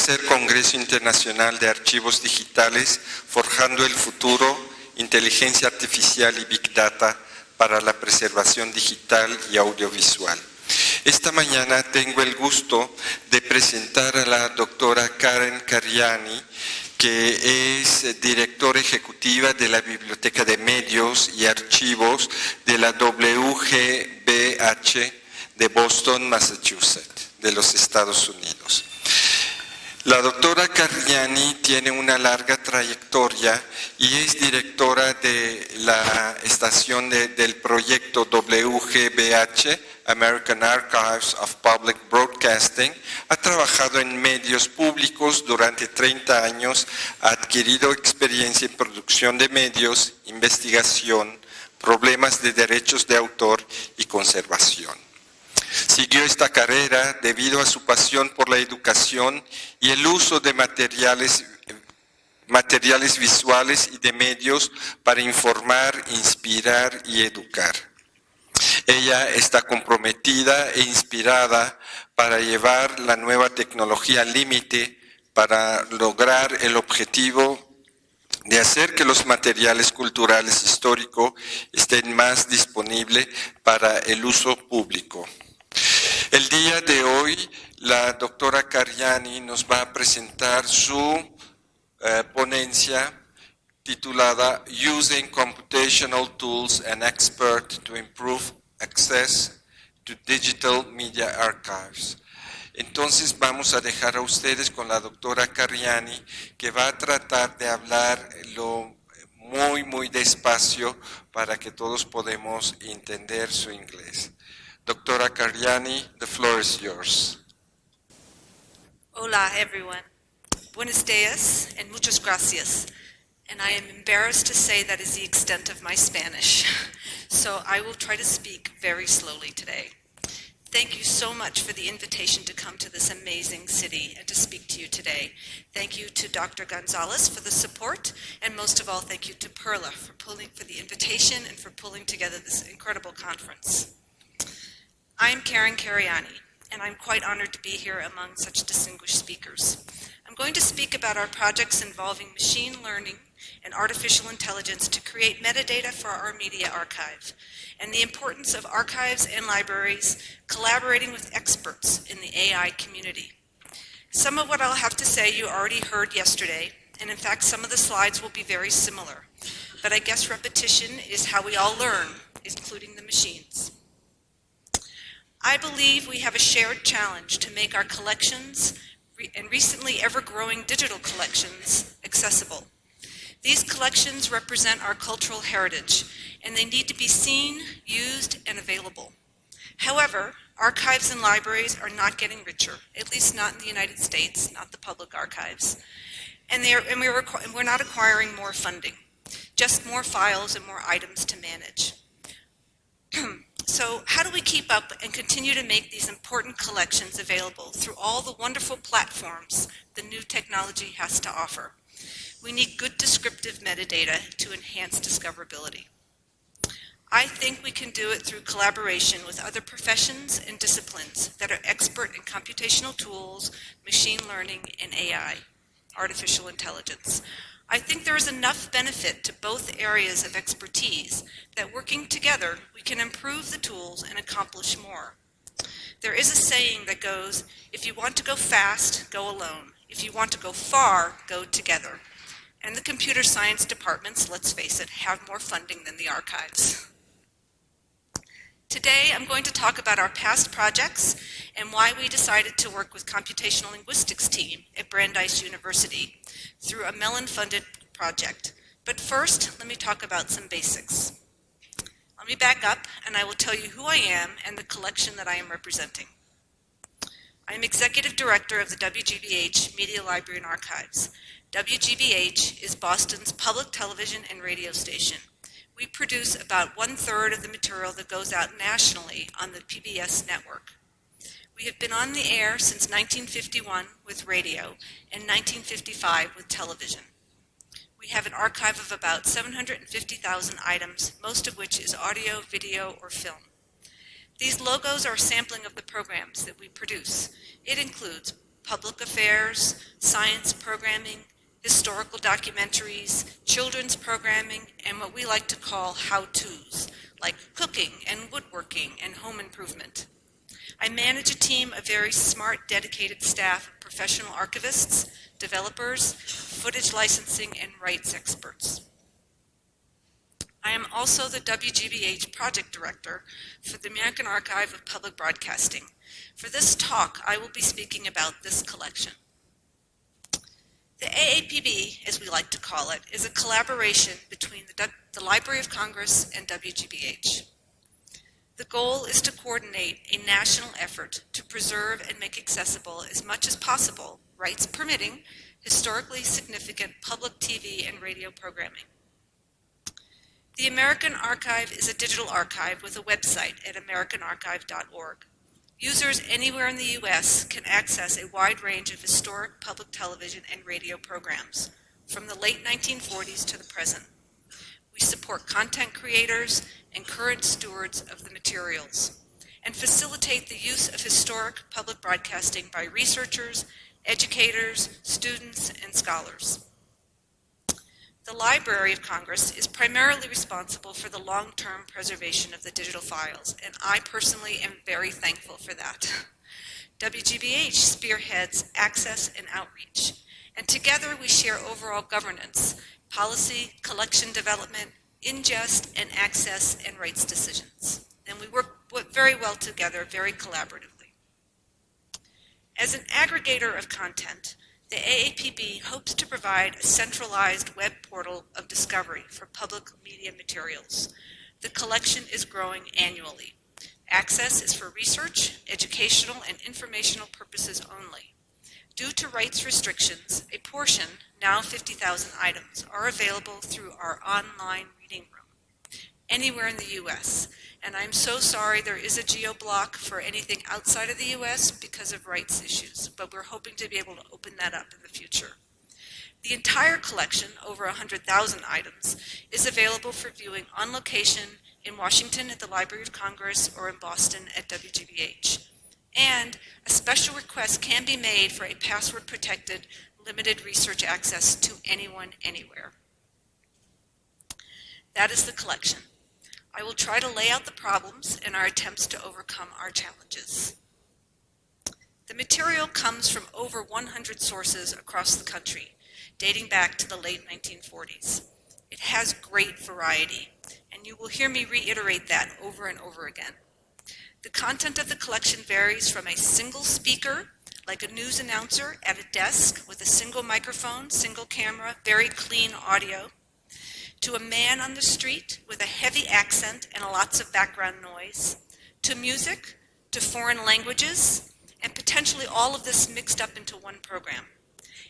tercer Congreso Internacional de Archivos Digitales, Forjando el Futuro, Inteligencia Artificial y Big Data para la Preservación Digital y Audiovisual. Esta mañana tengo el gusto de presentar a la doctora Cariani, que es directora ejecutiva de la Biblioteca de Medios y Archivos de la WGBH de Boston, Massachusetts, de los Estados Unidos. La doctora Cariani tiene una larga trayectoria y es directora de la estación del proyecto WGBH, American Archives of Public Broadcasting. Ha trabajado en medios públicos durante 30 años, ha adquirido experiencia en producción de medios, investigación, problemas de derechos de autor y conservación. Siguió esta carrera debido a su pasión por la educación y el uso de materiales visuales y de medios para informar, inspirar y educar. Ella está comprometida e inspirada para llevar la nueva tecnología al límite para lograr el objetivo de hacer que los materiales culturales históricos estén más disponibles para el uso público. El día de hoy, la doctora Cariani nos va a presentar su ponencia titulada Using Computational Tools and Experts to Improve Access to Digital Media Archives. Entonces vamos a dejar a ustedes con la doctora Cariani, que va a tratar de hablarlo muy despacio para que todos podamos entender su inglés. Doctora Cariani, the floor is yours. Hola, everyone. Buenos dias and muchas gracias. And I am embarrassed to say that is the extent of my Spanish. So I will try to speak very slowly today. Thank you so much for the invitation to come to this amazing city and to speak to you today. Thank you to Dr. Gonzalez for the support, and most of all, thank you to Perla for the invitation and for pulling together this incredible conference. I am Cariani, and I'm quite honored to be here among such distinguished speakers. I'm going to speak about our projects involving machine learning and artificial intelligence to create metadata for our media archive, and the importance of archives and libraries collaborating with experts in the AI community. Some of what I'll have to say you already heard yesterday, and in fact some of the slides will be very similar, but I guess repetition is how we all learn, including the machines. I believe we have a shared challenge to make our collections and recently ever-growing digital collections accessible. These collections represent our cultural heritage, and they need to be seen, used, and available. However, archives and libraries are not getting richer, at least not in the United States, not the public archives. And we're not acquiring more funding, just more files and more items to manage. So how do we keep up and continue to make these important collections available through all the wonderful platforms the new technology has to offer? We need good descriptive metadata to enhance discoverability. I think we can do it through collaboration with other professions and disciplines that are expert in computational tools, machine learning, and AI, artificial intelligence. I think there is enough benefit to both areas of expertise that working together we can improve the tools and accomplish more. There is a saying that goes, if you want to go fast, go alone. If you want to go far, go together. And the computer science departments, let's face it, have more funding than the archives. Today I'm going to talk about our past projects and why we decided to work with computational linguistics team at Brandeis University through a Mellon-funded project. But first, let me talk about some basics. Let me back up and I will tell you who I am and the collection that I am representing. I am Executive Director of the WGBH Media Library and Archives. WGBH is Boston's public television and radio station. We produce about 1/3 of the material that goes out nationally on the PBS network. We have been on the air since 1951 with radio and 1955 with television. We have an archive of about 750,000 items, most of which is audio, video, or film. These logos are a sampling of the programs that we produce. It includes public affairs, science programming, historical documentaries, children's programming, and what we like to call how-tos, like cooking and woodworking and home improvement. I manage a team of very smart, dedicated staff of professional archivists, developers, footage licensing, and rights experts. I am also the WGBH project director for the American Archive of Public Broadcasting. For this talk, I will be speaking about this collection. The AAPB, as we like to call it, is a collaboration between the Library of Congress and WGBH. The goal is to coordinate a national effort to preserve and make accessible as much as possible, rights permitting, historically significant public TV and radio programming. The American Archive is a digital archive with a website at americanarchive.org. Users anywhere in the U.S. can access a wide range of historic public television and radio programs, from the late 1940s to the present. We support content creators and current stewards of the materials, and facilitate the use of historic public broadcasting by researchers, educators, students, and scholars. The Library of Congress is primarily responsible for the long-term preservation of the digital files, and I personally am very thankful for that. WGBH spearheads access and outreach, and together we share overall governance, policy, collection development, ingest, and access and rights decisions. And we work very well together, very collaboratively. As an aggregator of content, the AAPB hopes to provide a centralized web portal of discovery for public media materials. The collection is growing annually. Access is for research, educational, and informational purposes only. Due to rights restrictions, a portion, now 50,000 items, are available through our online reading room, anywhere in the U.S. And I'm so sorry there is a geo-block for anything outside of the U.S. because of rights issues, but we're hoping to be able to open that up in the future. The entire collection, over 100,000 items, is available for viewing on location in Washington at the Library of Congress or in Boston at WGBH. And a special request can be made for a password-protected, limited research access to anyone, anywhere. That is the collection. I will try to lay out the problems and our attempts to overcome our challenges. The material comes from over 100 sources across the country, dating back to the late 1940s. It has great variety, and you will hear me reiterate that over and over again. The content of the collection varies from a single speaker, like a news announcer at a desk with a single microphone, single camera, very clean audio, to a man on the street with a heavy accent and lots of background noise, to music, to foreign languages, and potentially all of this mixed up into one program.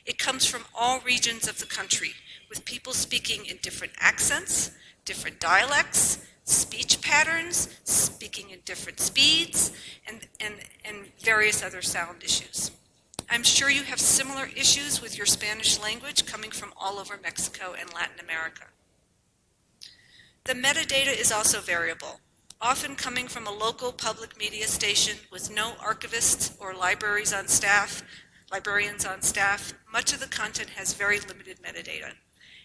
It comes from all regions of the country, with people speaking in different accents, different dialects, speech patterns, speaking in different speeds, and various other sound issues. I'm sure you have similar issues with your Spanish language coming from all over Mexico and Latin America. The metadata is also variable, often coming from a local public media station with no archivists or librarians on staff. Much of the content has very limited metadata.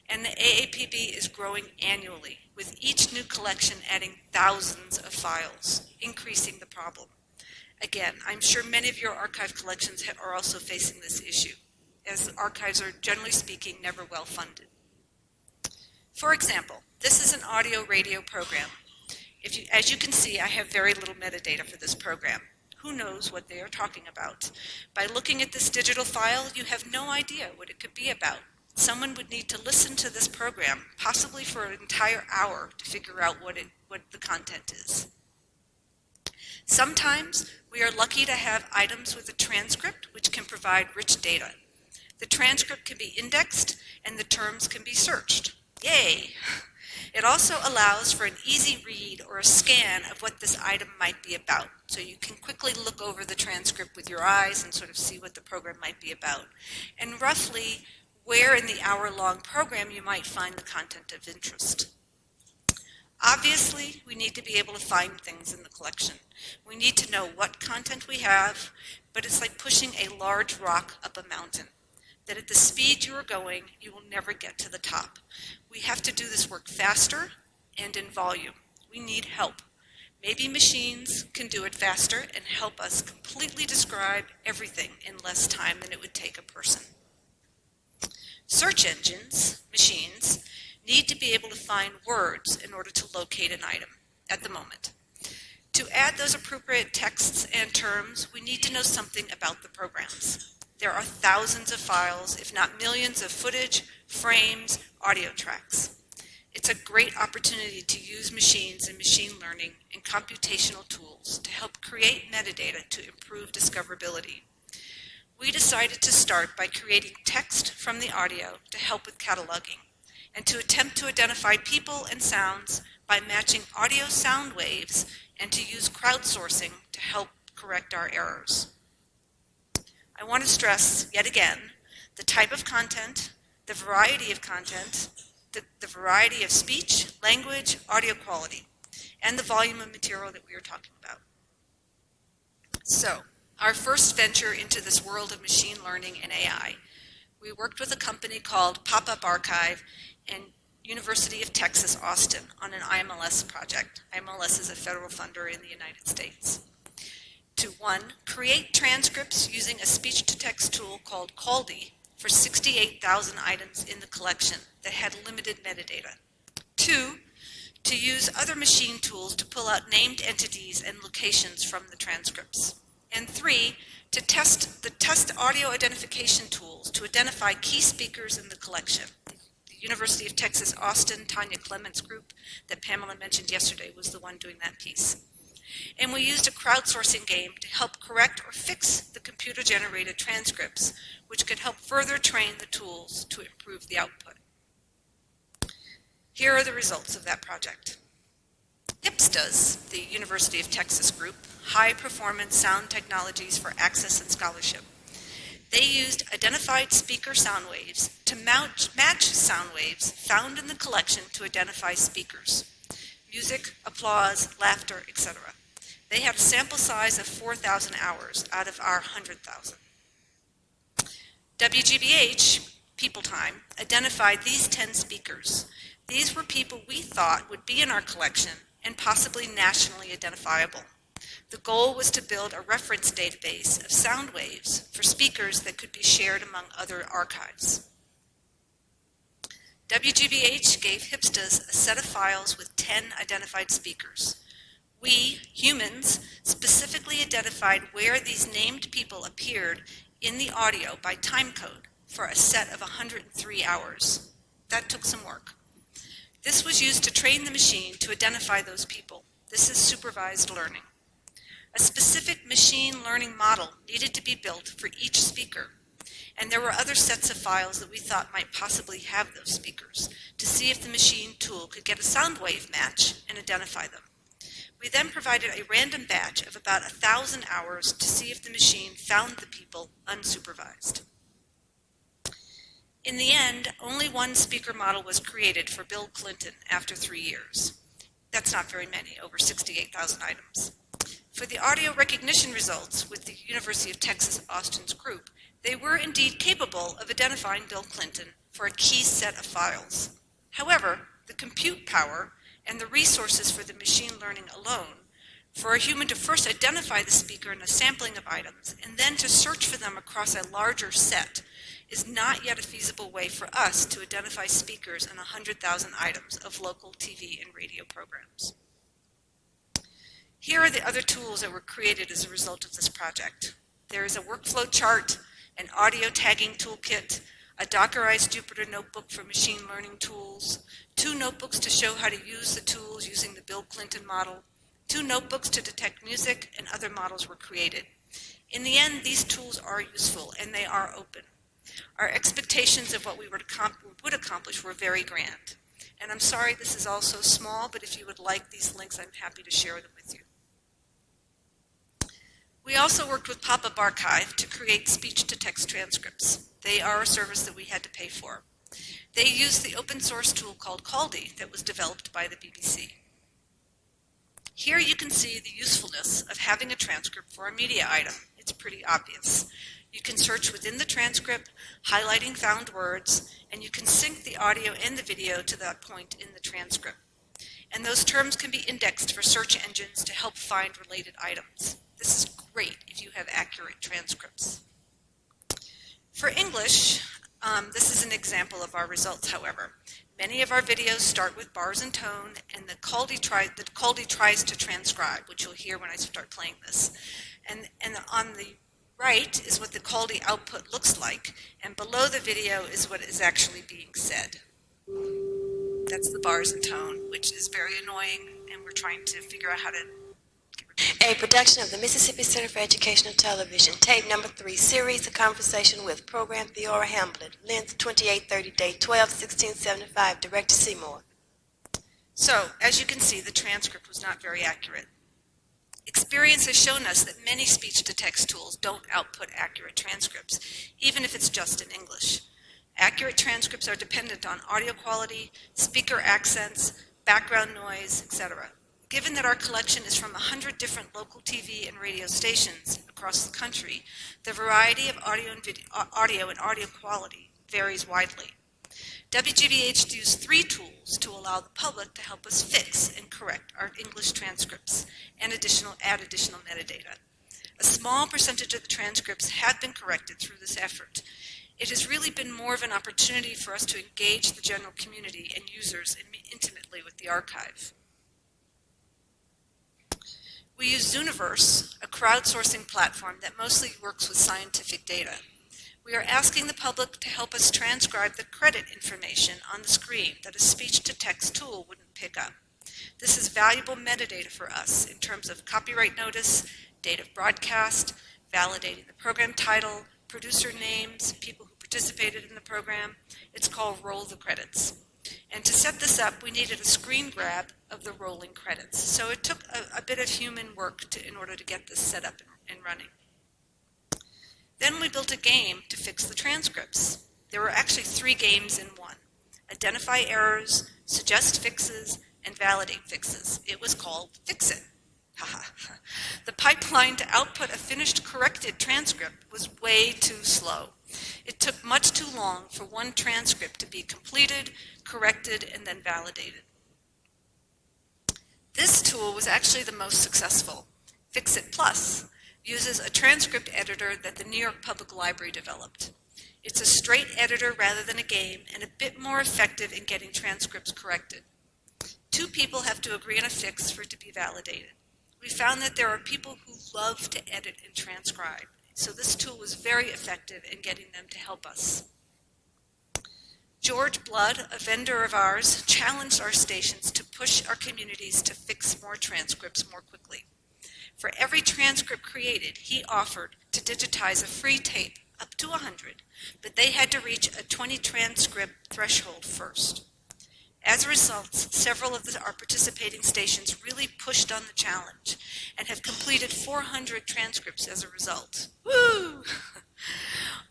And the AAPB is growing annually, with each new collection adding thousands of files, increasing the problem. Again, I'm sure many of your archive collections are also facing this issue, as archives are, generally speaking, never well funded. For example, this is an audio-radio program. As you can see, I have very little metadata for this program. Who knows what they are talking about? By looking at this digital file, you have no idea what it could be about. Someone would need to listen to this program, possibly for an entire hour, to figure out what the content is. Sometimes we are lucky to have items with a transcript, which can provide rich data. The transcript can be indexed, and the terms can be searched. Yay! It also allows for an easy read or a scan of what this item might be about. So you can quickly look over the transcript with your eyes and sort of see what the program might be about. And roughly where in the hour-long program you might find the content of interest. Obviously, we need to be able to find things in the collection. We need to know what content we have, but it's like pushing a large rock up a mountain, that at the speed you are going, you will never get to the top. We have to do this work faster and in volume. We need help. Maybe machines can do it faster and help us completely describe everything in less time than it would take a person. Search engines, machines, need to be able to find words in order to locate an item at the moment. To add those appropriate texts and terms, we need to know something about the programs. There are thousands of files, if not millions of footage, frames, audio tracks. It's a great opportunity to use machines and machine learning and computational tools to help create metadata to improve discoverability. We decided to start by creating text from the audio to help with cataloging, and to attempt to identify people and sounds by matching audio sound waves, and to use crowdsourcing to help correct our errors. I want to stress, yet again, the type of content, the variety of content, the variety of speech, language, audio quality, and the volume of material that we are talking about. So, our first venture into this world of machine learning and AI, we worked with a company called Pop-Up Archive and University of Texas, Austin on an IMLS project. IMLS is a federal funder in the United States. To 1, create transcripts using a speech-to-text tool called Caldy for 68,000 items in the collection that had limited metadata. 2, to use other machine tools to pull out named entities and locations from the transcripts. And 3, to test audio identification tools to identify key speakers in the collection. The University of Texas, Austin, Tanya Clement's group that Pamela mentioned yesterday was the one doing that piece. And we used a crowdsourcing game to help correct or fix the computer-generated transcripts, which could help further train the tools to improve the output. Here are the results of that project. HIPSTAS, the University of Texas group, High Performance Sound Technologies for Access and Scholarship. They used identified speaker sound waves to match sound waves found in the collection to identify speakers. Music, applause, laughter, etc. They had a sample size of 4,000 hours out of our 100,000. WGBH, People Time, identified these 10 speakers. These were people we thought would be in our collection and possibly nationally identifiable. The goal was to build a reference database of sound waves for speakers that could be shared among other archives. WGBH gave HIPSTAS a set of files with 10 identified speakers. We, humans, specifically identified where these named people appeared in the audio by timecode for a set of 103 hours. That took some work. This was used to train the machine to identify those people. This is supervised learning. A specific machine learning model needed to be built for each speaker, and there were other sets of files that we thought might possibly have those speakers to see if the machine tool could get a sound wave match and identify them. We then provided a random batch of about 1,000 hours to see if the machine found the people unsupervised. In the end, only one speaker model was created for Bill Clinton after 3 years. That's not very many, over 68,000 items. For the audio recognition results with the University of Texas Austin's group, they were indeed capable of identifying Bill Clinton for a key set of files. However, the compute power and the resources for the machine learning alone, for a human to first identify the speaker in a sampling of items and then to search for them across a larger set, is not yet a feasible way for us to identify speakers in 100,000 items of local TV and radio programs. Here are the other tools that were created as a result of this project. There is a workflow chart, an audio tagging toolkit, a Dockerized Jupyter notebook for machine learning tools, 2 notebooks to show how to use the tools using the Bill Clinton model, 2 notebooks to detect music, and other models were created. In the end, these tools are useful and they are open. Our expectations of what we would accomplish were very grand. And I'm sorry this is all so small, but if you would like these links, I'm happy to share them with you. We also worked with Pop-Up Archive to create speech-to-text transcripts. They are a service that we had to pay for. They used the open source tool called Caldy that was developed by the BBC. Here you can see the usefulness of having a transcript for a media item. It's pretty obvious. You can search within the transcript, highlighting found words, and you can sync the audio and the video to that point in the transcript. And those terms can be indexed for search engines to help find related items. This is great if you have accurate transcripts. For English, this is an example of our results, however. Many of our videos start with bars and tone, and the Caldi tries to transcribe, which you'll hear when I start playing this. And on the right is what the Caldi output looks like, and below the video is what is actually being said. That's the bars and tone, which is very annoying, and we're trying to figure out how to get rid of it. A production of the Mississippi Center for Educational Television, tape number 3, series, A Conversation with, program Theora Hamblin, length 2830, date 12/16/75, director Seymour. So, as you can see, the transcript was not very accurate. Experience has shown us that many speech-to-text tools don't output accurate transcripts, even if it's just in English. Accurate transcripts are dependent on audio quality, speaker accents, background noise, etc. Given that our collection is from 100 different local TV and radio stations across the country, the variety of audio and audio quality varies widely. WGBH used 3 tools to allow the public to help us fix and correct our English transcripts and add additional metadata. A small percentage of the transcripts have been corrected through this effort. It has really been more of an opportunity for us to engage the general community and users intimately with the archive. We use Zooniverse, a crowdsourcing platform that mostly works with scientific data. We are asking the public to help us transcribe the credit information on the screen that a speech-to-text tool wouldn't pick up. This is valuable metadata for us in terms of copyright notice, date of broadcast, validating the program title, producer names, people who participated in the program. It's called Roll the Credits. And to set this up, we needed a screen grab of the rolling credits. So it took a bit of human work in order to get this set up and running. Then we built a game to fix the transcripts. There were actually 3 games in one: identify errors, suggest fixes, and validate fixes. It was called Fix It. The pipeline to output a finished corrected transcript was way too slow. It took much too long for one transcript to be completed, corrected, and then validated. This tool was actually the most successful. Fix It Plus uses a transcript editor that the New York Public Library developed. It's a straight editor rather than a game, and a bit more effective in getting transcripts corrected. 2 people have to agree on a fix for it to be validated. We found that there are people who love to edit and transcribe, so this tool was very effective in getting them to help us. George Blood, a vendor of ours, challenged our stations to push our communities to fix more transcripts more quickly. For every transcript created, he offered to digitize a free tape, up to 100, but they had to reach a 20 transcript threshold first. As a result, several of our participating stations really pushed on the challenge and have completed 400 transcripts as a result. Woo!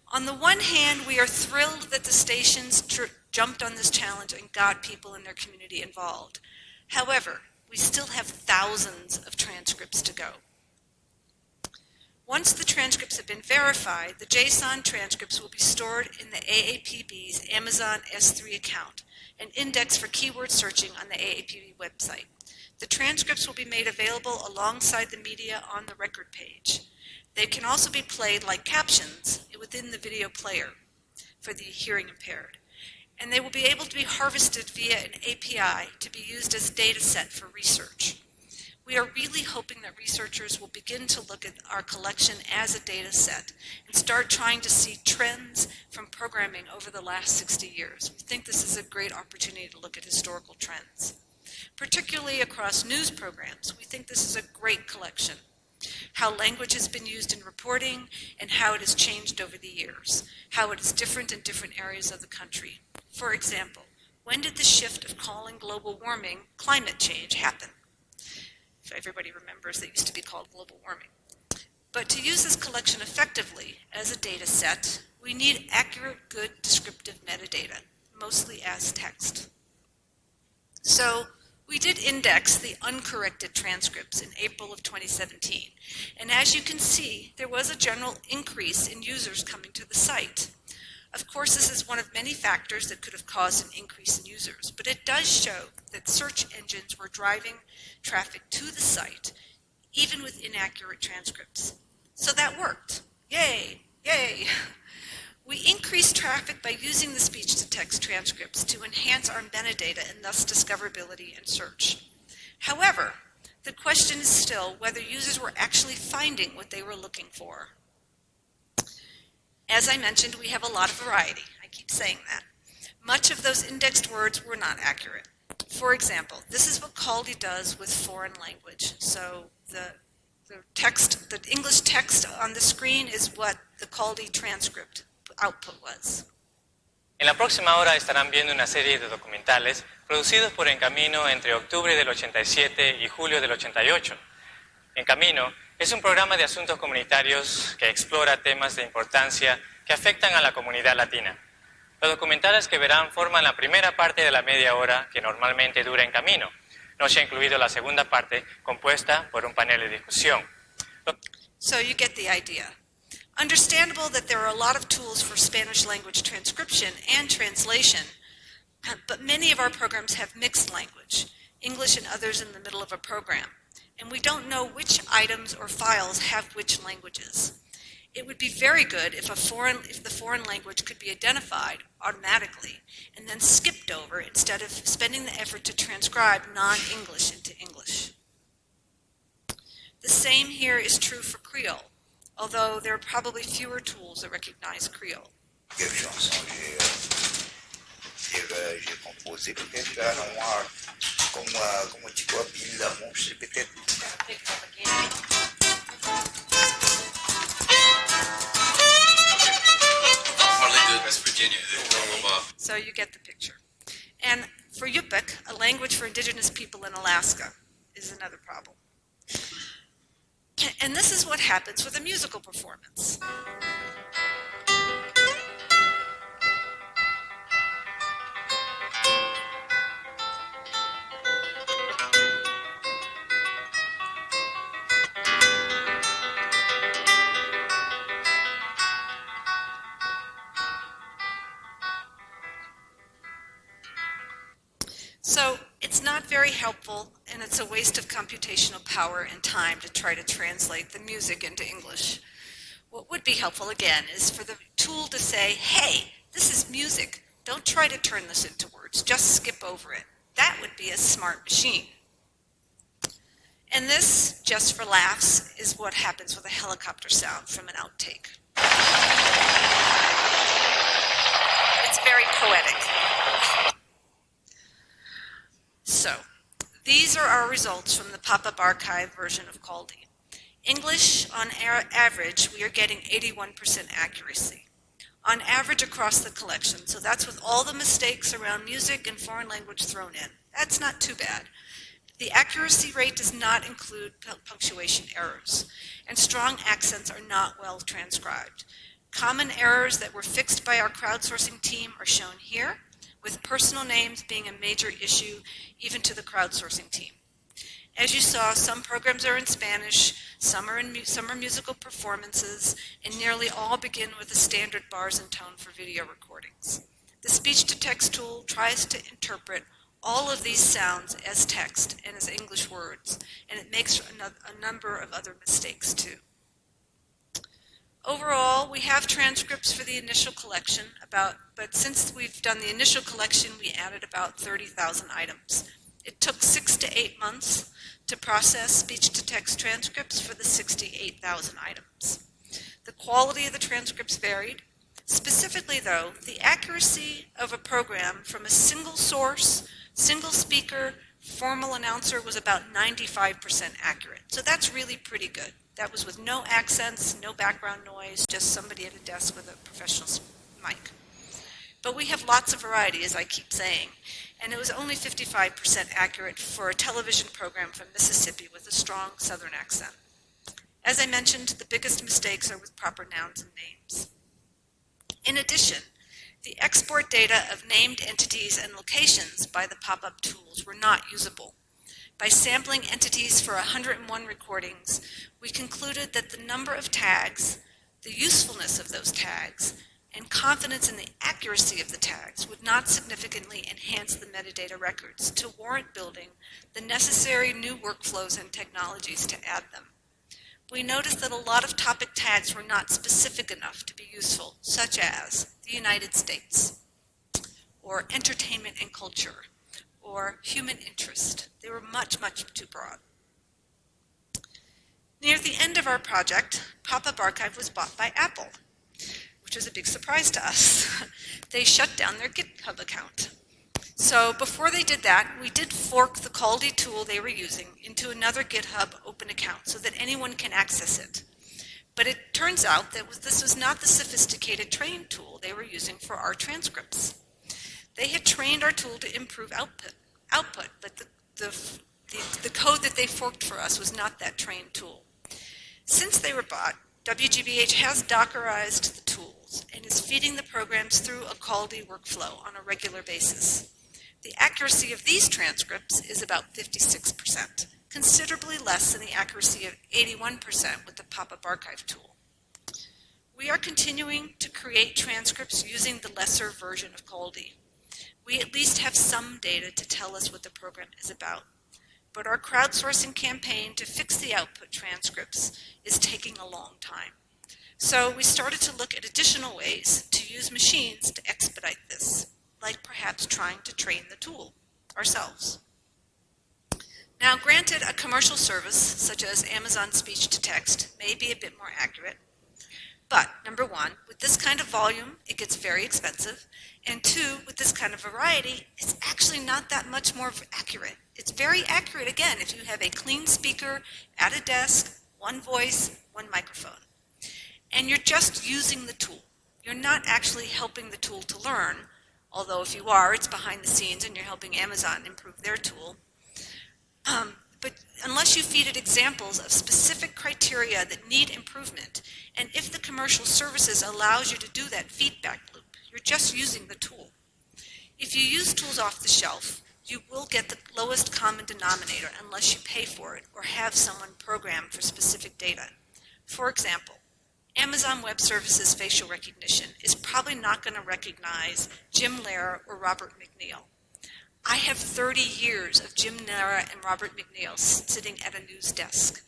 On the one hand, we are thrilled that the stations jumped on this challenge and got people in their community involved. However, we still have thousands of transcripts to go. Once the transcripts have been verified, the JSON transcripts will be stored in the AAPB's Amazon S3 account, an index for keyword searching on the AAPB website. The transcripts will be made available alongside the media on the record page. They can also be played like captions within the video player for the hearing impaired. And they will be able to be harvested via an API to be used as data set for research. We are really hoping that researchers will begin to look at our collection as a data set and start trying to see trends from programming over the last 60 years. We think this is a great opportunity to look at historical trends. Particularly across news programs, we think this is a great collection. How language has been used in reporting and how it has changed over the years, how it is different in different areas of the country. For example, when did the shift of calling global warming climate change happen? If everybody remembers, it used to be called global warming. But to use this collection effectively as a data set, we need accurate, good, descriptive metadata, mostly as text. So We did index the uncorrected transcripts in April of 2017, and as you can see, there was a general increase in users coming to the site. Of course, this is one of many factors that could have caused an increase in users, but it does show that search engines were driving traffic to the site, even with inaccurate transcripts. So that worked. Yay! Yay! We increased traffic by using the speech-to-text transcripts to enhance our metadata and thus discoverability and search. However, the question is still whether users were actually finding what they were looking for. As I mentioned, we have a lot of variety. I keep saying that. Much of those indexed words were not accurate. For example, this is what Caldi does with foreign language. So the English text on the screen is what the Caldi transcript output was. En la próxima hora estarán viendo una serie de documentales producidos por En Camino entre octubre del 87 y julio del 88. En Camino es un programa de asuntos comunitarios que explora temas de importancia que afectan a la comunidad latina. Los documentales que verán forman la primera parte de la media hora que normalmente dura En Camino. No se ha incluido la segunda parte compuesta por un panel de discusión. So you get the idea. Understandable that there are a lot of tools for Spanish language transcription and translation, but many of our programs have mixed language, English and others in the middle of a program, and we don't know which items or files have which languages. It would be very good if the foreign language could be identified automatically and then skipped over instead of spending the effort to transcribe non-English into English. The same here is true for Creole, although there are probably fewer tools that recognize Creole. Quelle chanson j'ai composé peut-être comme tu vois Bill Lamonche peut-être. West Virginia, So you get the picture. And for Yupik, a language for indigenous people in Alaska, is another problem. And this is what happens with a musical performance. So it's not very helpful, and it's a waste of computational power and time to try to translate the music into English. What would be helpful, again, is for the tool to say, hey, this is music. Don't try to turn this into words. Just skip over it. That would be a smart machine. And this, just for laughs, is what happens with a helicopter sound from an outtake. It's very poetic. So, these are our results from the pop-up archive version of Caldi. English, on average, we are getting 81% accuracy. On average across the collection, so that's with all the mistakes around music and foreign language thrown in. That's not too bad. The accuracy rate does not include punctuation errors, and strong accents are not well transcribed. Common errors that were fixed by our crowdsourcing team are shown here, with personal names being a major issue even to the crowdsourcing team. As you saw, some programs are in Spanish, some are musical performances, and nearly all begin with the standard bars and tone for video recordings. The speech-to-text tool tries to interpret all of these sounds as text and as English words, and it makes a number of other mistakes too. Overall, we have transcripts for the initial collection, but since we've done the initial collection, we added about 30,000 items. It took 6 to 8 months to process speech-to-text transcripts for the 68,000 items. The quality of the transcripts varied. Specifically, though, the accuracy of a program from a single source, single speaker, formal announcer was about 95% accurate. So that's really pretty good. That was with no accents, no background noise, just somebody at a desk with a professional mic. But we have lots of variety, as I keep saying, and it was only 55% accurate for a television program from Mississippi with a strong Southern accent. As I mentioned, the biggest mistakes are with proper nouns and names. In addition, The export data of named entities and locations by the pop-up tools were not usable. By sampling entities for 101 recordings, we concluded that the number of tags, the usefulness of those tags, and confidence in the accuracy of the tags would not significantly enhance the metadata records to warrant building the necessary new workflows and technologies to add them. We noticed that a lot of topic tags were not specific enough to be useful, such as the United States, or entertainment and culture, or human interest. They were much, much too broad. Near the end of our project, Pop-Up Archive was bought by Apple, which was a big surprise to us. They shut down their GitHub account. So before they did that, we did fork the Caldy tool they were using into another GitHub open account so that anyone can access it. But it turns out that this was not the sophisticated train tool they were using for our transcripts. They had trained our tool to improve output, but the code that they forked for us was not that trained tool. Since they were bought, WGBH has Dockerized the tools and is feeding the programs through a Caldy workflow on a regular basis. The accuracy of these transcripts is about 56%, considerably less than the accuracy of 81% with the Pop-Up Archive tool. We are continuing to create transcripts using the lesser version of Caldy. We at least have some data to tell us what the program is about. But our crowdsourcing campaign to fix the output transcripts is taking a long time. So we started to look at additional ways to use machines to expedite this, like perhaps trying to train the tool ourselves. Now, granted, a commercial service, such as Amazon Speech-to-Text, may be a bit more accurate. But, number one, with this kind of volume, it gets very expensive. And two, with this kind of variety, it's actually not that much more accurate. It's very accurate, again, if you have a clean speaker at a desk, one voice, one microphone. And you're just using the tool. You're not actually helping the tool to learn, although if you are, it's behind the scenes and you're helping Amazon improve their tool. But unless you feed it examples of specific criteria that need improvement, and if the commercial services allows you to do that feedback loop, you're just using the tool. If you use tools off the shelf, you will get the lowest common denominator unless you pay for it or have someone program for specific data. For example, Amazon Web Services facial recognition is probably not going to recognize Jim Lehrer or Robert McNeil. I have 30 years of Jim Lehrer and Robert McNeil sitting at a news desk.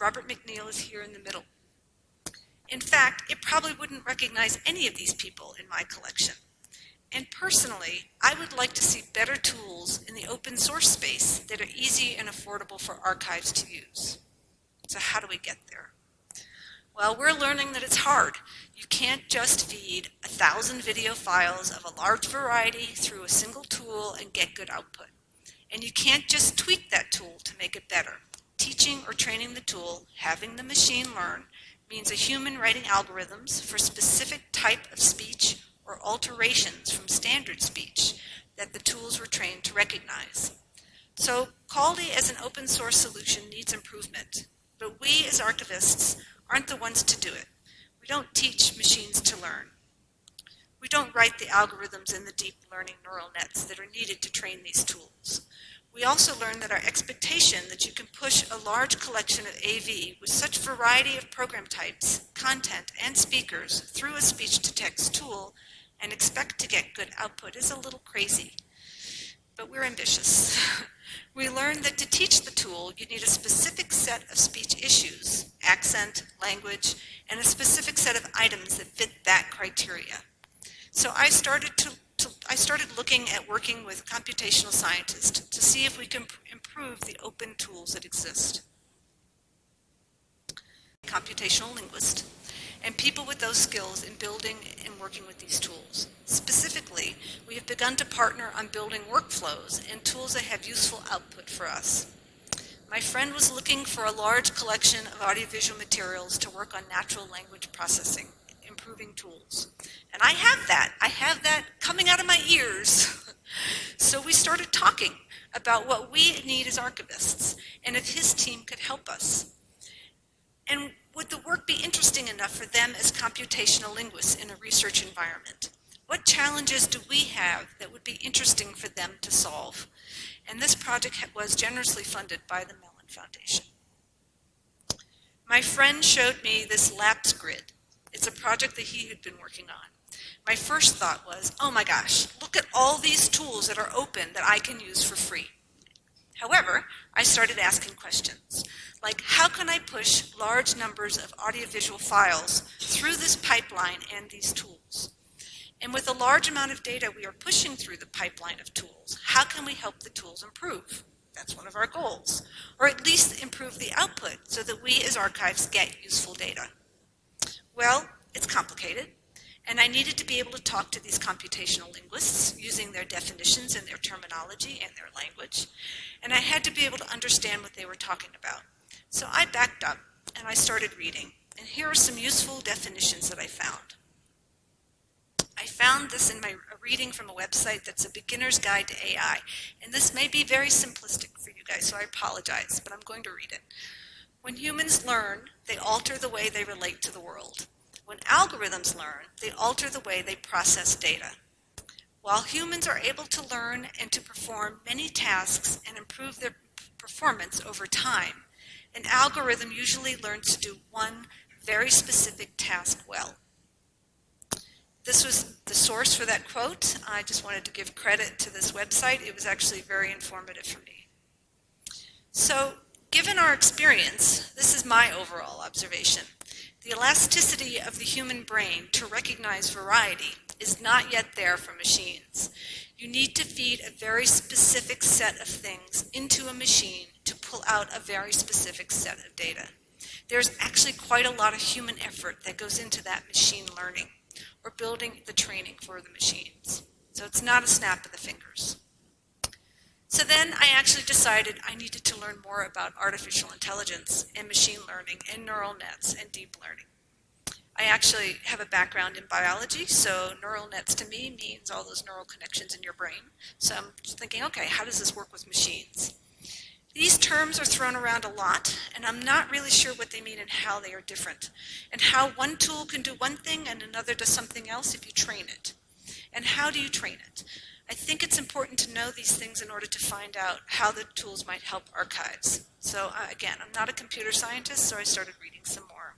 Robert McNeil is here in the middle. In fact, it probably wouldn't recognize any of these people in my collection. And personally, I would like to see better tools in the open source space that are easy and affordable for archives to use. So how do we get there? Well, we're learning that it's hard. You can't just feed 1,000 video files of a large variety through a single tool and get good output. And you can't just tweak that tool to make it better. Teaching or training the tool, having the machine learn, means a human writing algorithms for specific type of speech or alterations from standard speech that the tools were trained to recognize. So Caldy as an open source solution needs improvement, but we as archivists aren't the ones to do it. We don't teach machines to learn. We don't write the algorithms in the deep learning neural nets that are needed to train these tools. We also learn that our expectation that you can push a large collection of AV with such variety of program types, content, and speakers through a speech-to-text tool and expect to get good output is a little crazy. But we're ambitious. We learned that to teach the tool, you need a specific set of speech issues, accent, language, and a specific set of items that fit that criteria. So I started looking at working with computational scientists to see if we can improve the open tools that exist. Computational linguist, and people with those skills in building and working with these tools. Specifically, we have begun to partner on building workflows and tools that have useful output for us. My friend was looking for a large collection of audiovisual materials to work on natural language processing, improving tools. And I have that coming out of my ears. So we started talking about what we need as archivists and if his team could help us. And would the work be interesting enough for them as computational linguists in a research environment? What challenges do we have that would be interesting for them to solve? And this project was generously funded by the Mellon Foundation. My friend showed me this lapse grid. It's a project that he had been working on. My first thought was, oh my gosh, look at all these tools that are open that I can use for free. However, I started asking questions, like how can I push large numbers of audiovisual files through this pipeline and these tools? And with a large amount of data we are pushing through the pipeline of tools, how can we help the tools improve? That's one of our goals. Or at least improve the output so that we as archives get useful data. Well, it's complicated, and I needed to be able to talk to these computational linguists using their definitions and their terminology and their language, and I had to be able to understand what they were talking about. So I backed up and I started reading, and here are some useful definitions that I found. I found this in my reading from a website that's a beginner's guide to AI, and this may be very simplistic for you guys, so I apologize, but I'm going to read it. When humans learn, they alter the way they relate to the world. When algorithms learn, they alter the way they process data. While humans are able to learn and to perform many tasks and improve their performance over time, an algorithm usually learns to do one very specific task well. This was the source for that quote. I just wanted to give credit to this website. It was actually very informative for me. So, given our experience, this is my overall observation. The elasticity of the human brain to recognize variety is not yet there for machines. You need to feed a very specific set of things into a machine to pull out a very specific set of data. There's actually quite a lot of human effort that goes into that machine learning or building the training for the machines. So it's not a snap of the fingers. So then I actually decided I needed to learn more about artificial intelligence and machine learning and neural nets and deep learning. I actually have a background in biology, so neural nets to me means all those neural connections in your brain. So I'm just thinking, okay, how does this work with machines? These terms are thrown around a lot, and I'm not really sure what they mean and how they are different, and how one tool can do one thing and another does something else if you train it. And how do you train it? I think it's important to know these things in order to find out how the tools might help archives. So again, I'm not a computer scientist, so I started reading some more.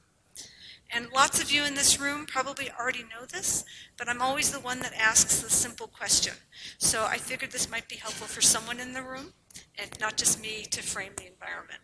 And lots of you in this room probably already know this, but I'm always the one that asks the simple question. So I figured this might be helpful for someone in the room, and not just me, to frame the environment.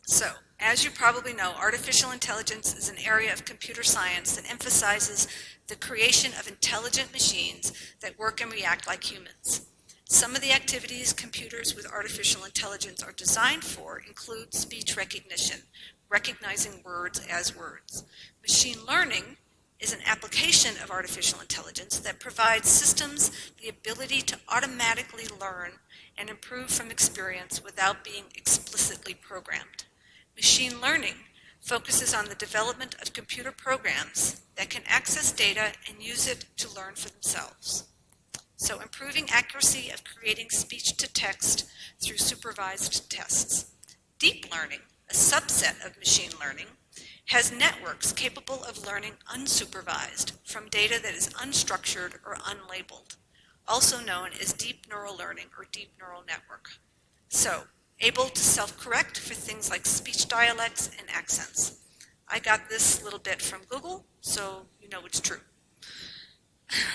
So, as you probably know, artificial intelligence is an area of computer science that emphasizes the creation of intelligent machines that work and react like humans. Some of the activities computers with artificial intelligence are designed for include speech recognition, recognizing words as words. Machine learning is an application of artificial intelligence that provides systems the ability to automatically learn and improve from experience without being explicitly programmed. Machine learning focuses on the development of computer programs that can access data and use it to learn for themselves. So improving accuracy of creating speech to text through supervised tests. Deep learning, a subset of machine learning, has networks capable of learning unsupervised from data that is unstructured or unlabeled, also known as deep neural learning or deep neural network. So, able to self-correct for things like speech dialects and accents. I got this little bit from Google, so you know it's true.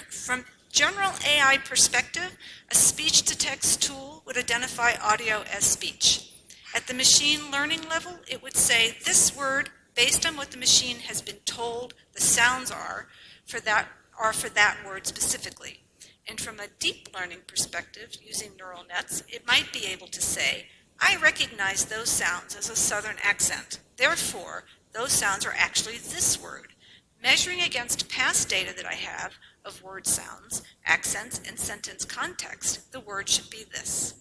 From general AI perspective, a speech-to-text tool would identify audio as speech. At the machine learning level, it would say this word, based on what the machine has been told the sounds are for that word specifically. And from a deep learning perspective, using neural nets, it might be able to say, I recognize those sounds as a southern accent. Therefore, those sounds are actually this word. Measuring against past data that I have of word sounds, accents, and sentence context, the word should be this.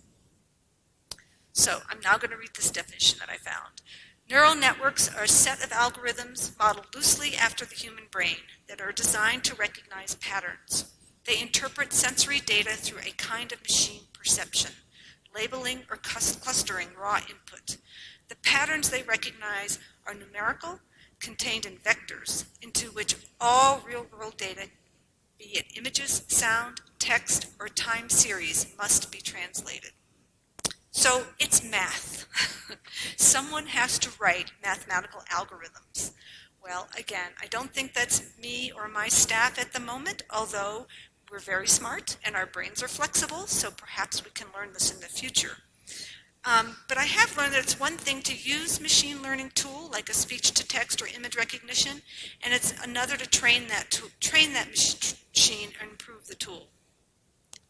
So I'm now going to read this definition that I found. Neural networks are a set of algorithms modeled loosely after the human brain that are designed to recognize patterns. They interpret sensory data through a kind of machine perception, labeling or clustering raw input. The patterns they recognize are numerical, contained in vectors, into which all real-world data be it images, sound, text, or time series, must be translated. So it's math. Someone has to write mathematical algorithms. Well, again, I don't think that's me or my staff at the moment, although we're very smart and our brains are flexible, so perhaps we can learn this in the future. But I have learned that it's one thing to use machine learning tool like a speech-to-text or image recognition, and it's another to train that machine and improve the tool.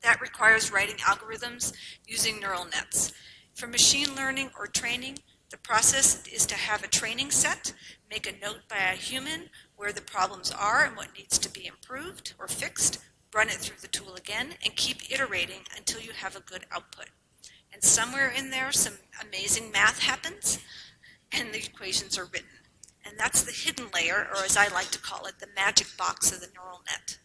That requires writing algorithms using neural nets. For machine learning or training, the process is to have a training set, make a note by a human where the problems are and what needs to be improved or fixed, run it through the tool again, and keep iterating until you have a good output. And somewhere in there, some amazing math happens, and the equations are written. And that's the hidden layer, or as I like to call it, the magic box of the neural net.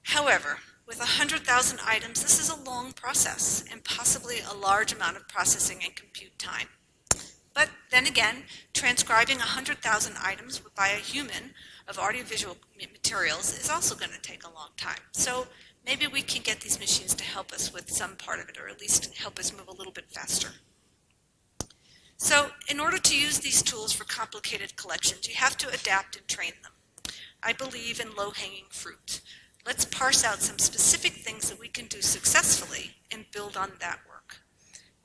However, with 100,000 items, this is a long process, and possibly a large amount of processing and compute time. But then again, transcribing 100,000 items by a human of audiovisual materials is also going to take a long time. So maybe we can get these machines to help us with some part of it, or at least help us move a little bit faster. So in order to use these tools for complicated collections, you have to adapt and train them. I believe in low-hanging fruit. Let's parse out some specific things that we can do successfully and build on that work.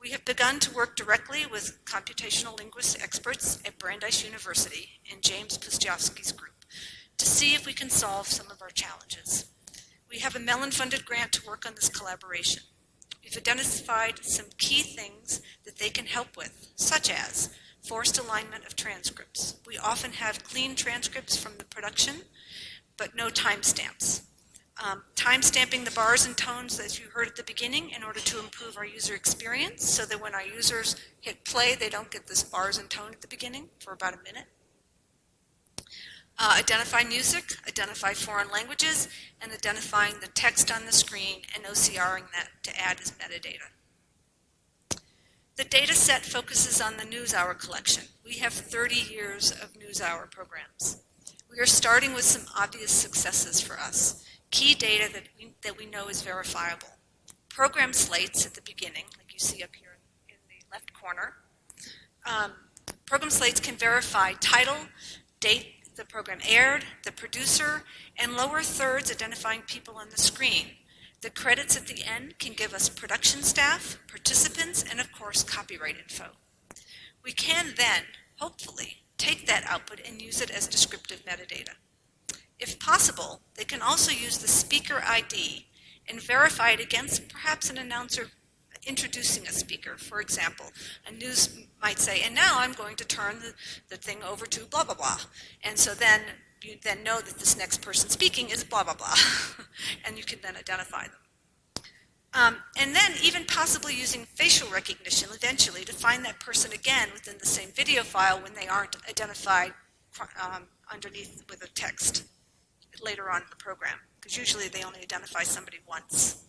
We have begun to work directly with computational linguist experts at Brandeis University and James Pustiowski's group to see if we can solve some of our challenges. We have a Mellon-funded grant to work on this collaboration. We've identified some key things that they can help with, such as forced alignment of transcripts. We often have clean transcripts from the production, but no timestamps. Time-stamping the bars and tones, as you heard at the beginning, in order to improve our user experience, so that when our users hit play, they don't get this bars and tone at the beginning for about a minute. Identify music, identify foreign languages, and identifying the text on the screen and OCRing that to add as metadata. The data set focuses on the NewsHour collection. We have 30 years of NewsHour programs. We are starting with some obvious successes for us. Key data that we know is verifiable. Program slates at the beginning, like you see up here in the left corner. Program slates can verify title, date the program aired, the producer, and lower thirds identifying people on the screen. The credits at the end can give us production staff, participants, and of course copyright info. We can then, hopefully, take that output and use it as descriptive metadata. If possible, they can also use the speaker ID and verify it against perhaps an announcer introducing a speaker. For example, a news might say, and now I'm going to turn the thing over to blah, blah, blah. And so then you then know that this next person speaking is blah, blah, blah. And you can then identify them. And then even possibly using facial recognition eventually to find that person again within the same video file when they aren't identified underneath with a text later on in the program, because usually they only identify somebody once.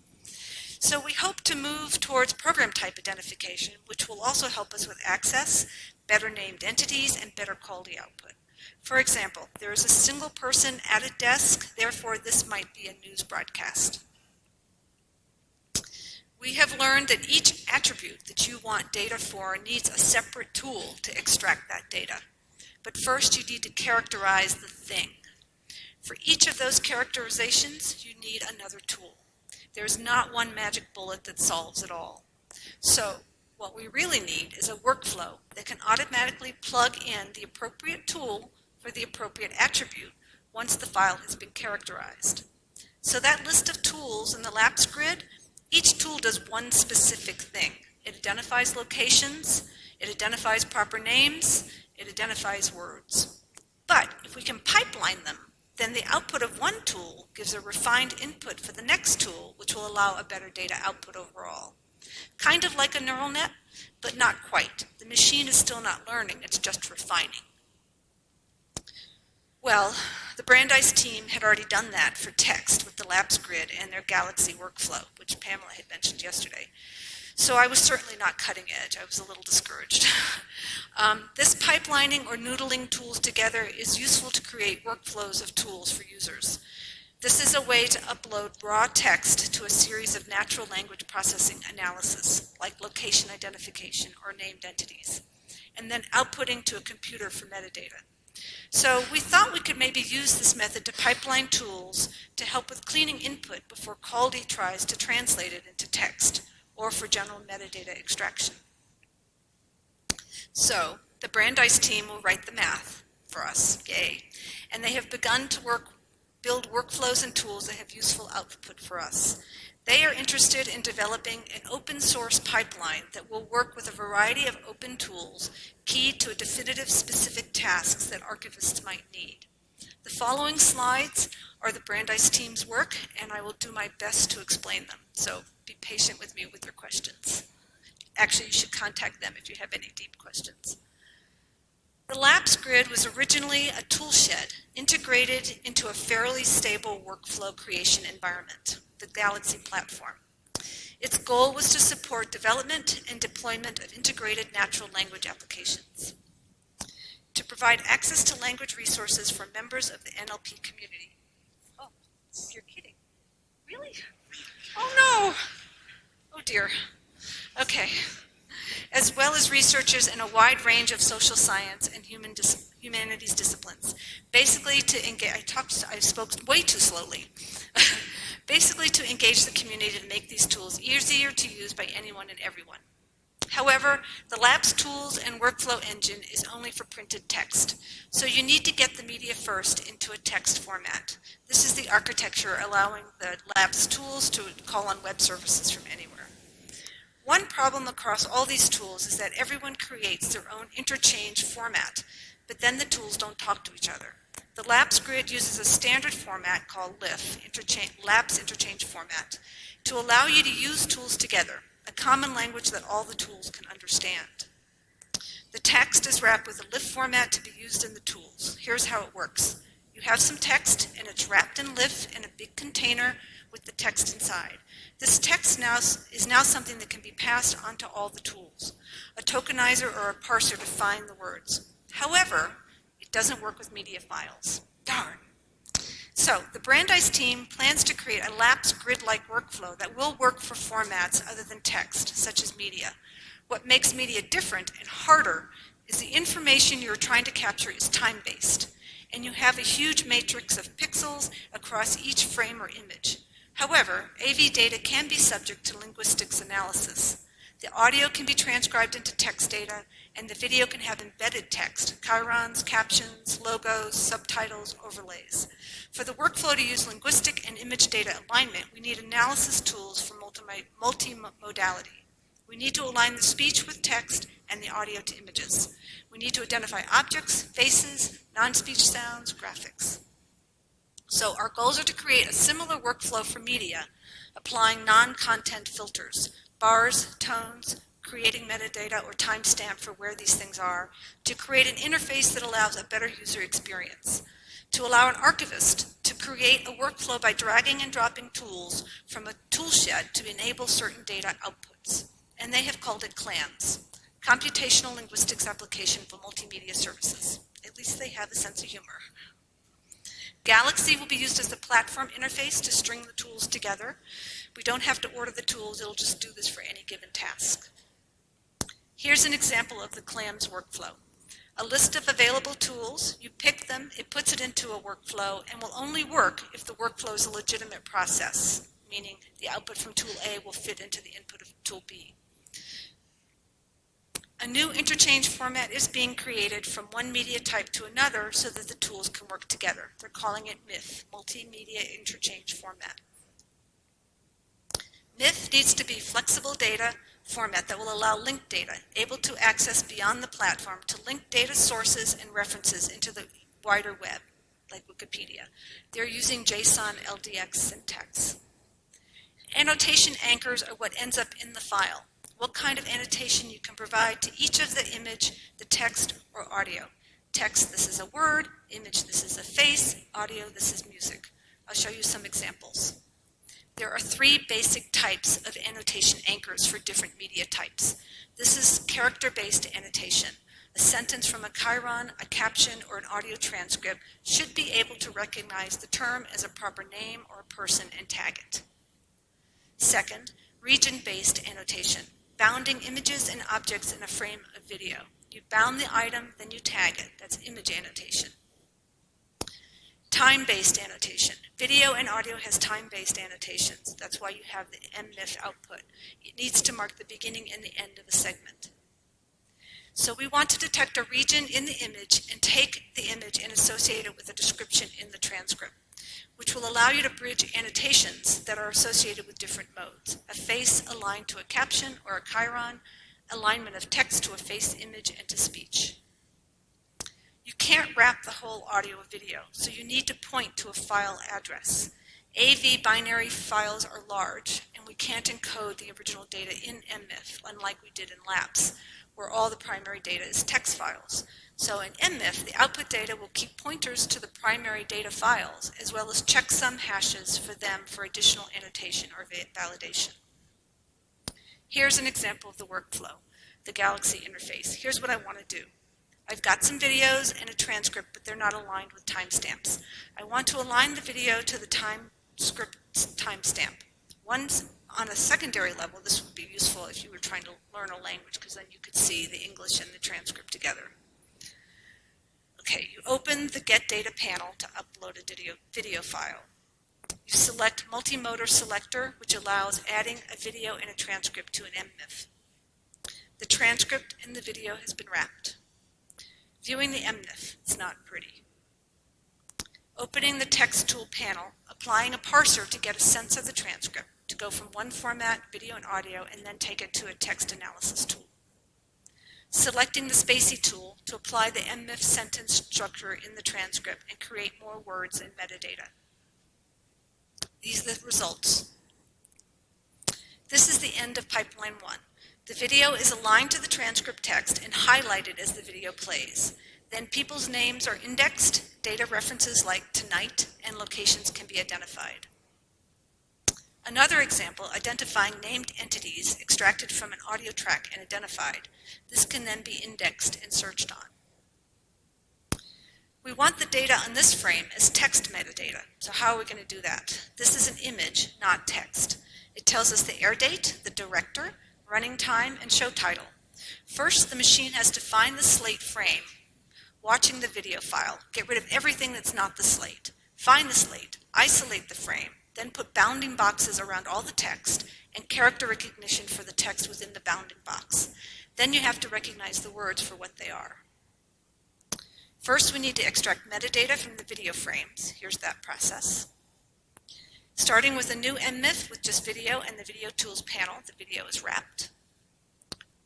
So we hope to move towards program type identification, which will also help us with access, better named entities, and better quality output. For example, there is a single person at a desk, therefore this might be a news broadcast. We have learned that each attribute that you want data for needs a separate tool to extract that data. But first you need to characterize the thing. For each of those characterizations, you need another tool. There's not one magic bullet that solves it all. So what we really need is a workflow that can automatically plug in the appropriate tool for the appropriate attribute once the file has been characterized. So that list of tools in the lapse grid, each tool does one specific thing. It identifies locations, it identifies proper names, it identifies words. But if we can pipeline them, then the output of one tool gives a refined input for the next tool, which will allow a better data output overall. Kind of like a neural net, but not quite. The machine is still not learning, it's just refining. Well, the Brandeis team had already done that for text with the lapse grid and their Galaxy workflow, which Pamela had mentioned yesterday. So I was certainly not cutting edge. I was a little discouraged. This pipelining or noodling tools together is useful to create workflows of tools for users. This is a way to upload raw text to a series of natural language processing analysis, like location identification or named entities, and then outputting to a computer for metadata. So we thought we could maybe use this method to pipeline tools to help with cleaning input before Caldy tries to translate it into text, or for general metadata extraction. So the Brandeis team will write the math for us, yay. And they have begun to build workflows and tools that have useful output for us. They are interested in developing an open source pipeline that will work with a variety of open tools keyed to a definitive specific tasks that archivists might need. The following slides are the Brandeis team's work, and I will do my best to explain them. So be patient with me with your questions. Actually, you should contact them if you have any deep questions. The LAPS grid was originally a toolshed integrated into a fairly stable workflow creation environment, the Galaxy platform. Its goal was to support development and deployment of integrated natural language applications, to provide access to language resources for members of the NLP community. Oh, you're kidding. Really? Oh no! Oh dear. Okay. As well as researchers in a wide range of social science and humanities disciplines. Basically to engage, I spoke way too slowly. Basically to engage the community to make these tools easier to use by anyone and everyone. However, the LAPS tools and workflow engine is only for printed text, so you need to get the media first into a text format. This is the architecture allowing the LAPS tools to call on web services from anywhere. One problem across all these tools is that everyone creates their own interchange format, but then the tools don't talk to each other. The LAPS grid uses a standard format called LIF, LAPS Interchange Format, to allow you to use tools together, a common language that all the tools can understand. The text is wrapped with a LIF format to be used in the tools. Here's how it works. You have some text, and it's wrapped in LIF in a big container with the text inside. This text is now something that can be passed onto all the tools, a tokenizer or a parser to find the words. However, it doesn't work with media files. Darn. So the Brandeis team plans to create a LAPS grid-like workflow that will work for formats other than text, such as media. What makes media different and harder is the information you're trying to capture is time-based, and you have a huge matrix of pixels across each frame or image. However, AV data can be subject to linguistics analysis. The audio can be transcribed into text data, and the video can have embedded text, chirons, captions, logos, subtitles, overlays. For the workflow to use linguistic and image data alignment, we need analysis tools for multimodality. We need to align the speech with text and the audio to images. We need to identify objects, faces, non-speech sounds, graphics. So our goals are to create a similar workflow for media, applying non-content filters, bars, tones, creating metadata or timestamp for where these things are, to create an interface that allows a better user experience, to allow an archivist to create a workflow by dragging and dropping tools from a toolshed to enable certain data outputs. And they have called it CLAMS, Computational Linguistics Application for Multimedia Services. At least they have a sense of humor. Galaxy will be used as the platform interface to string the tools together. We don't have to order the tools, it'll just do this for any given task. Here's an example of the CLAMS workflow. A list of available tools, you pick them, it puts it into a workflow, and will only work if the workflow is a legitimate process, meaning the output from tool A will fit into the input of tool B. A new interchange format is being created from one media type to another so that the tools can work together. They're calling it MIF, Multimedia Interchange Format. MIF needs to be flexible data format that will allow linked data, able to access beyond the platform to link data sources and references into the wider web, like Wikipedia. They're using JSON LDX syntax. Annotation anchors are what ends up in the file. What kind of annotation you can provide to each of the image, the text, or audio. Text, this is a word. Image, this is a face. Audio, this is music. I'll show you some examples. There are 3 basic types of annotation anchors for different media types. This is character-based annotation. A sentence from a chyron, a caption, or an audio transcript should be able to recognize the term as a proper name or a person and tag it. Second, region-based annotation, bounding images and objects in a frame of video. You bound the item, then you tag it. That's image annotation. Time-based annotation. Video and audio has time-based annotations. That's why you have the MMIF output. It needs to mark the beginning and the end of a segment. So we want to detect a region in the image and take the image and associate it with a description in the transcript, which will allow you to bridge annotations that are associated with different modes. A face aligned to a caption or a chyron, alignment of text to a face image and to speech. You can't wrap the whole audio or video, so you need to point to a file address. AV binary files are large, and we can't encode the original data in MMIF, unlike we did in LAPS, where all the primary data is text files. So in MMIF, the output data will keep pointers to the primary data files, as well as checksum hashes for them for additional annotation or validation. Here's an example of the workflow, the Galaxy interface. Here's what I want to do. I've got some videos and a transcript, but they're not aligned with timestamps. I want to align the video to the transcript timestamp. Once on a secondary level, this would be useful if you were trying to learn a language, because then you could see the English and the transcript together. Okay, you open the Get Data panel to upload a video file. You select Multimodal Selector, which allows adding a video and a transcript to an MMIF. The transcript and the video has been wrapped. Viewing the MMIF, it's not pretty. Opening the text tool panel, applying a parser to get a sense of the transcript, to go from one format, video and audio, and then take it to a text analysis tool. Selecting the Spacey tool to apply the MMIF sentence structure in the transcript and create more words and metadata. These are the results. This is the end of pipeline 1. The video is aligned to the transcript text and highlighted as the video plays. Then people's names are indexed, data references like tonight, and locations can be identified. Another example, identifying named entities extracted from an audio track and identified. This can then be indexed and searched on. We want the data on this frame as text metadata. So how are we going to do that? This is an image, not text. It tells us the air date, the director, running time, and show title. First, the machine has to find the slate frame, watching the video file, get rid of everything that's not the slate, find the slate, isolate the frame, then put bounding boxes around all the text and character recognition for the text within the bounding box. Then you have to recognize the words for what they are. First, we need to extract metadata from the video frames. Here's that process. Starting with a new MMIF with just video and the Video Tools panel, the video is wrapped.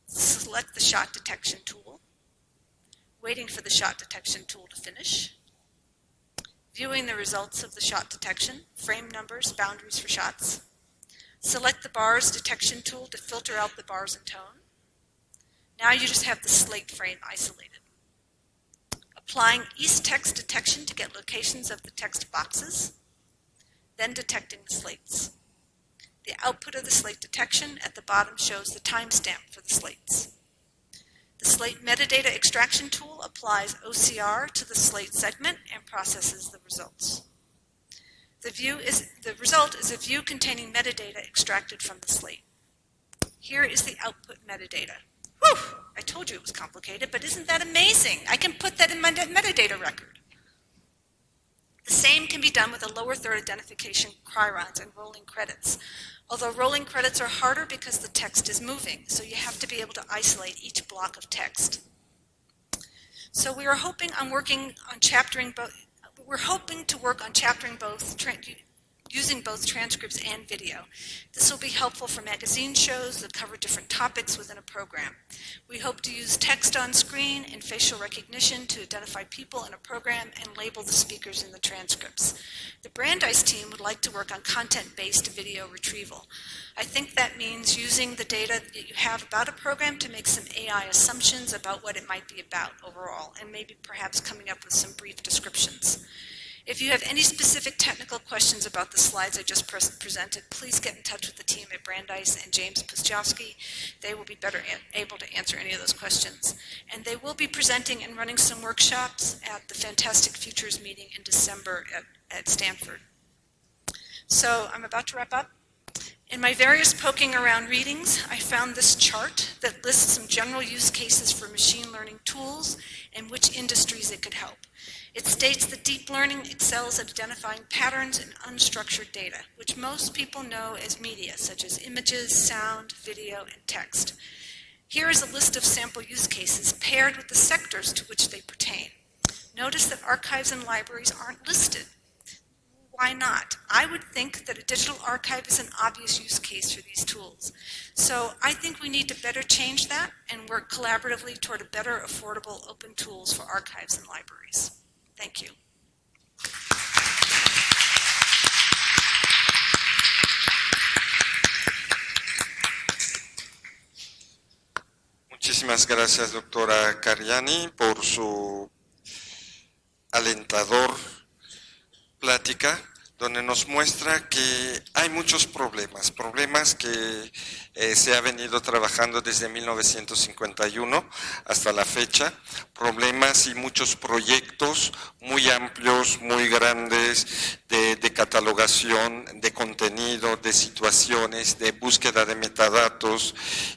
Select the Shot Detection tool. Waiting for the Shot Detection tool to finish. Viewing the results of the shot detection, frame numbers, boundaries for shots. Select the Bars Detection tool to filter out the bars and tone. Now you just have the slate frame isolated. Applying East Text Detection to get locations of the text boxes. Then detecting the slates. The output of the slate detection at the bottom shows the timestamp for the slates. The slate metadata extraction tool applies OCR to the slate segment and processes the results. The result is a view containing metadata extracted from the slate. Here is the output metadata. Whew! I told you it was complicated, but isn't that amazing? I can put that in my metadata record. The same can be done with a lower third identification chyrons and rolling credits. Although rolling credits are harder because the text is moving, so you have to be able to isolate each block of text. So we are hoping on working on chaptering both. We're hoping to work on chaptering both, using both transcripts and video. This will be helpful for magazine shows that cover different topics within a program. We hope to use text on screen and facial recognition to identify people in a program and label the speakers in the transcripts. The Brandeis team would like to work on content-based video retrieval. I think that means using the data that you have about a program to make some AI assumptions about what it might be about overall, and maybe perhaps coming up with some brief descriptions. If you have any specific technical questions about the slides I just presented, please get in touch with the team at Brandeis and James Puszczowski. They will be better able to answer any of those questions. And they will be presenting and running some workshops at the Fantastic Futures meeting in December at Stanford. So I'm about to wrap up. In my various poking around readings, I found this chart that lists some general use cases for machine learning tools and which industries it could help. It states that deep learning excels at identifying patterns in unstructured data, which most people know as media, such as images, sound, video, and text. Here is a list of sample use cases paired with the sectors to which they pertain. Notice that archives and libraries aren't listed. Why not? I would think that a digital archive is an obvious use case for these tools. So I think we need to better change that and work collaboratively toward a better, affordable, open tools for archives and libraries. Thank you. Muchísimas gracias, doctora Cariani, por su alentador plática, donde nos muestra que hay muchos problemas que se ha venido trabajando desde 1951 hasta la fecha, problemas y muchos proyectos muy amplios, muy grandes de catalogación, de contenido, de situaciones, de búsqueda de metadatos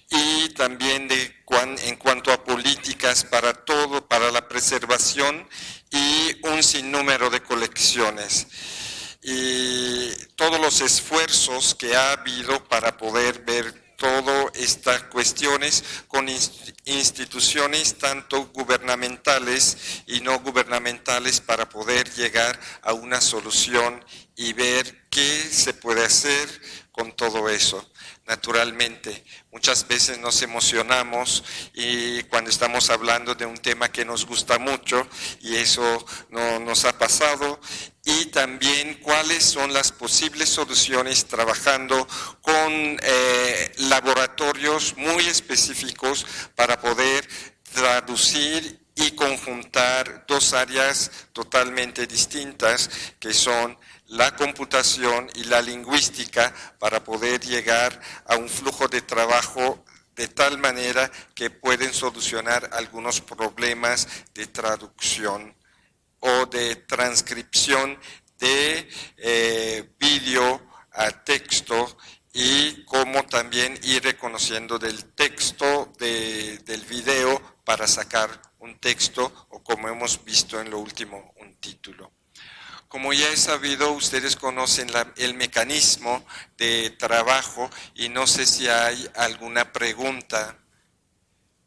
y también en cuanto a políticas para todo, para la preservación y un sinnúmero de colecciones. Y todos los esfuerzos que ha habido para poder ver todas estas cuestiones con instituciones tanto gubernamentales y no gubernamentales para poder llegar a una solución y ver qué se puede hacer con todo eso. Naturalmente, muchas veces nos emocionamos y cuando estamos hablando de un tema que nos gusta mucho y eso no nos ha pasado, y también cuáles son las posibles soluciones trabajando con laboratorios muy específicos para poder traducir y conjuntar dos áreas totalmente distintas que son la computación y la lingüística para poder llegar a un flujo de trabajo de tal manera que pueden solucionar algunos problemas de traducción o de transcripción de vídeo a texto y cómo también ir reconociendo del texto del video para sacar un texto o como hemos visto en lo último, un título. Como ya he sabido, ustedes conocen el mecanismo de trabajo y no sé si hay alguna pregunta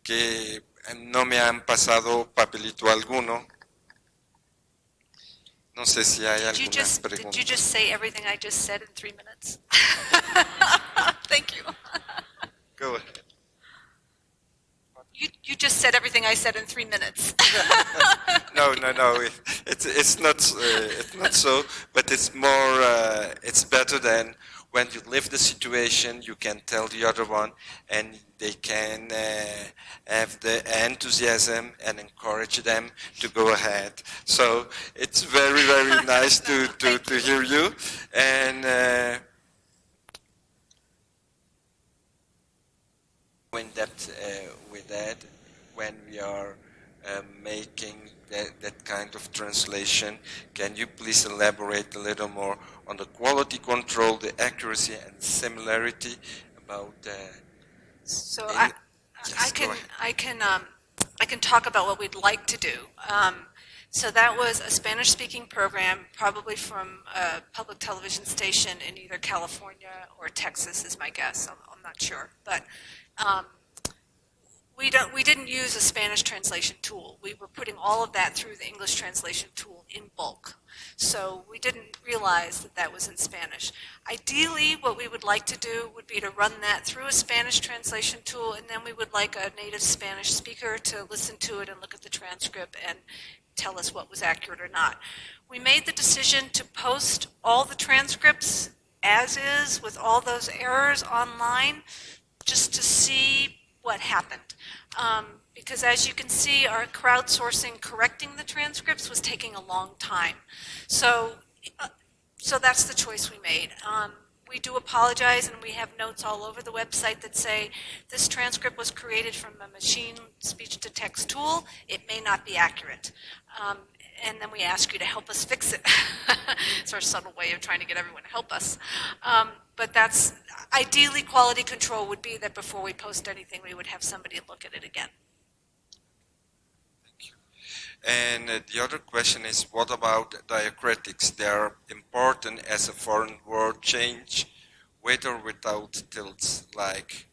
que no me han pasado papelito alguno. No sé si hay alguna pregunta. Did you just say everything I just said in 3 minutes? Thank you. Go ahead. You just said everything I said in 3 minutes. No. It's not so. But it's more. It's better than when you live the situation. You can tell the other one, and they can have the enthusiasm and encourage them to go ahead. So it's very, very nice to hear you. And in depth with that, when we are making that kind of translation, can you please elaborate a little more on the quality control, the accuracy and similarity about So yes, I can talk about what we'd like to do. So that was a Spanish-speaking program, probably from a public television station in either California or Texas, is my guess. I'm not sure, but we didn't use a Spanish translation tool. We were putting all of that through the English translation tool in bulk. So we didn't realize that that was in Spanish. Ideally, what we would like to do would be to run that through a Spanish translation tool, and then we would like a native Spanish speaker to listen to it and look at the transcript and tell us what was accurate or not. We made the decision to post all the transcripts as is with all those errors online just to see what happened. Because as you can see, our crowdsourcing correcting the transcripts was taking a long time. So that's the choice we made. We do apologize, and we have notes all over the website that say this transcript was created from a machine speech-to-text tool. It may not be accurate. And then we ask you to help us fix it. It's our subtle way of trying to get everyone to help us. But that's ideally quality control would be that before we post anything, we would have somebody look at it again. Thank you. And the other question is, what about diacritics? They are important as a foreign word change, with or without tilts, like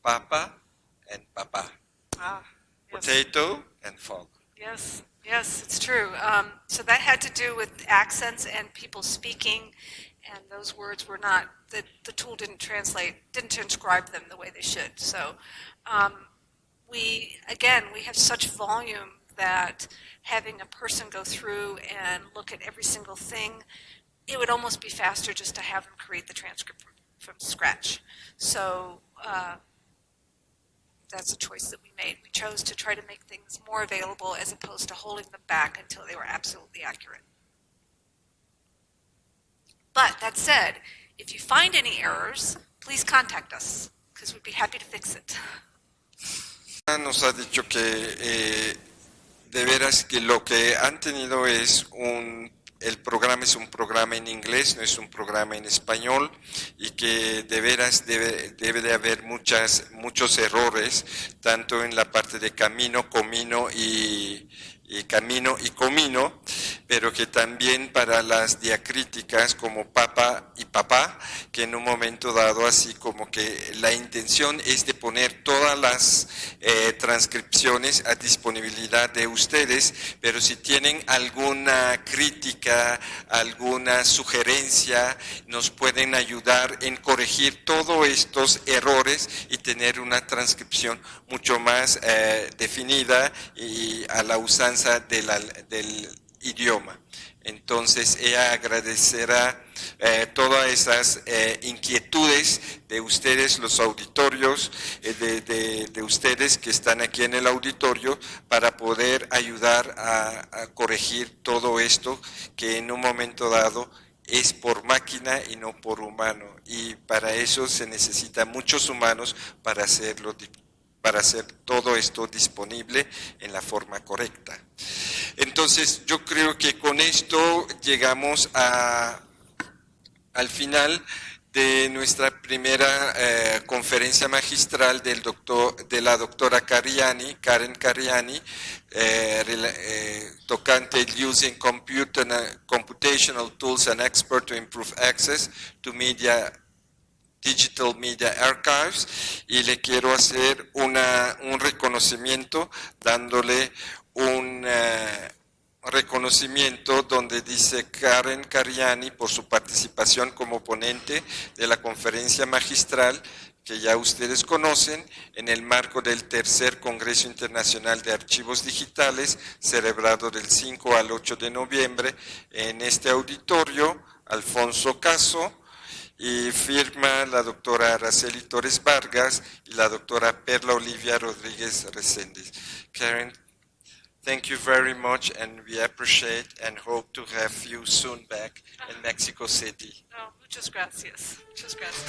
papa and papa, Yes. potato and fog. Yes, it's true. So that had to do with accents and people speaking, and those words were not, the tool didn't transcribe them the way they should. So we have such volume that having a person go through and look at every single thing, it would almost be faster just to have them create the transcript from scratch. So that's a choice that we made. We chose to try to make things more available as opposed to holding them back until they were absolutely accurate. But that said, if you find any errors, please contact us, because we'd be happy to fix it. Nos ha dicho que de veras que lo que han tenido es el programa es un programa en inglés, no es un programa en español, y que de veras debe de haber muchos errores, tanto en la parte de camino, comino y camino y comino, pero que también para las diacríticas como papa y papá, que en un momento dado así como que la intención es de poner todas las transcripciones a disponibilidad de ustedes, pero si tienen alguna crítica, alguna sugerencia, nos pueden ayudar en corregir todos estos errores y tener una transcripción mucho más definida y a la usanza del idioma. Entonces ella agradecerá todas esas inquietudes de ustedes, los auditorios, de ustedes que están aquí en el auditorio, para poder ayudar a corregir todo esto que en un momento dado es por máquina y no por humano, y para eso se necesitan muchos humanos para hacer todo esto disponible en la forma correcta. Entonces yo creo que con esto llegamos al final de nuestra primera conferencia magistral de la doctora Cariani, Karen Cariani, tocante el Using Computational Tools and Experts to Improve Access to Digital Media Archives, y le quiero hacer un reconocimiento, dándole un reconocimiento donde dice Karen Cariani por su participación como ponente de la conferencia magistral que ya ustedes conocen en el marco del tercer Congreso Internacional de Archivos Digitales, celebrado del 5 al 8 de noviembre en este auditorio Alfonso Caso, y firma la doctora Araceli Torres Vargas y la doctora Perla Olivia Rodríguez Reséndez. Karen, thank you very much, and we appreciate and hope to have you soon back in Mexico City. Muchas gracias. Muchas gracias.